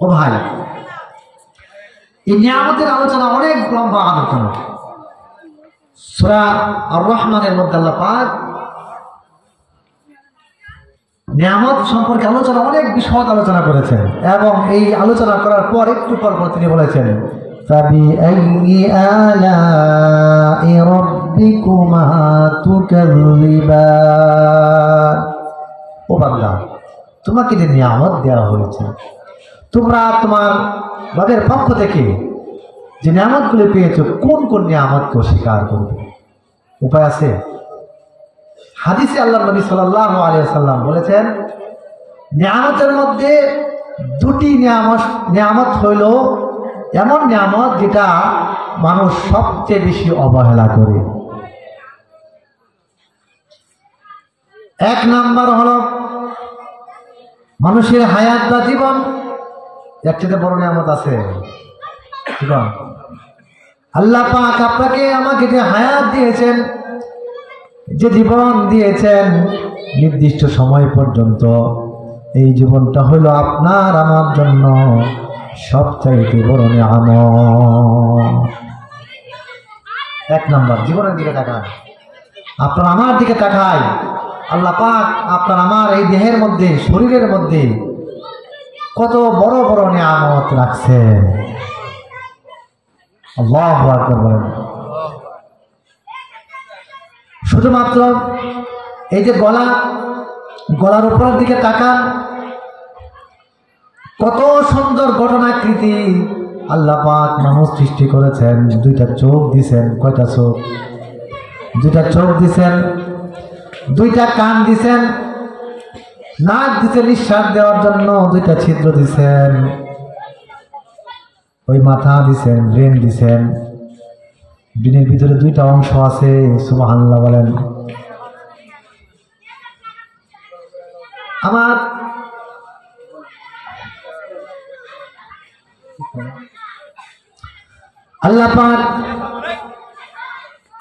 ও ভাই, এই নিয়ামতের আলোচনা অনেক লম্বা আলোচনা। সূরা আর রহমানের মধ্যে আল্লাহ পাক নিয়ামত সম্পর্কে আলোচনা অনেক বিশদ আলোচনা করেছেন, এবং এই আলোচনা করার পর একটু পর তিনি বলেছেন ফাবিআইয়ি আলাই রাব্বিকুমা তুকাযযিবান। ও বান্দা, তোমাকে যে নিয়ামত দেওয়া হয়েছে, তোমরা তোমার রবের পক্ষ থেকে যে নিয়ামতগুলো পেয়েছো, কোন কোন নিয়ামতকে স্বীকার করবে? উপায় আছে? হাদিসে আল্লাহর নবী সাল্লাল্লাহু আলাইহি ওয়াসাল্লাম বলেছেন, নিয়ামতের মধ্যে দুটি নিয়ামত হইল এমন নিয়ামত যেটা মানুষ সবচেয়ে বেশি অবহেলা করে। এক নাম্বার হলো মানুষের হায়াত বা জীবন। এর চেয়ে বড় নিয়ামত আছে জীবন? আল্লাহ পাক আপনাকে আমাকে যে হায়াত দিয়েছেন, যে জীবন দিয়েছেন নির্দিষ্ট সময় পর্যন্ত, এই জীবনটা হইল আপনার আমার জন্য সবচাইতে বড় নিয়ামত। এক নাম্বার, জীবনের দিকে তাকায়, আপনার আমার দিকে তাকায়। আল্লাহ পাক আপনার আমার এই দেহের মধ্যে, শরীরের মধ্যে কত বড় বড় নিয়ামত রাখছে। আল্লাহু আকবার বলেন। শুধুমাত্র এই যে গলার উপর দিকে তাকান, কত সুন্দর ঘটনাকৃতি আল্লাহ পাক মানুষ সৃষ্টি করেছেন। দুইটা চোখ দিছেন। কয়টা চোখ? দুইটা চোখ দিছেন, দুইটা কান দিছেন, নাক দিছেন নিঃশ্বাস দেওয়ার জন্য, দুইটা ছিদ্র দিছেন, ওই মাথা দিছেন, ব্রেন দিছেন, ব্রেনের ভিতরে দুইটা অংশ আছে। সুবহানাল্লাহ বলেন। আমার আল্লাহ পাক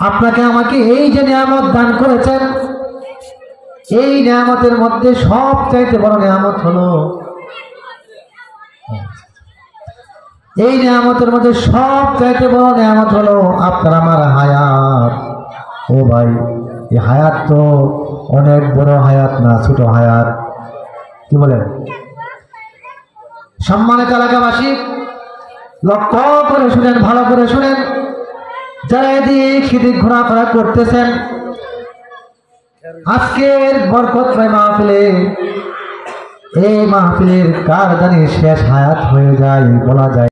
আপনাকে আমাকে এই যে নিয়ামত দান করেছেন, এই নিয়ামতের মধ্যে সবচাইতে বড় নিয়ামত হলো, এই নিয়ামতের মধ্যে সবচাইতে বড় নিয়ামত হলো আপনার আমার হায়াত। ও ভাই, এই হায়াত তো অনেক বড় হায়াত না, ছোট হায়াত। কি বলেন? সম্মানিত এলাকাবাসী, লক্ষ্য করে শুনেন, ভালো করে শুনেন। যারা এদিক সেদিক ঘোরাফেরা করতেছেন, আজকের বরকতময় মাহফিলে, এই মাহফিলের কার জানি শেষ হায়াত হয়ে যায় বলা যায়।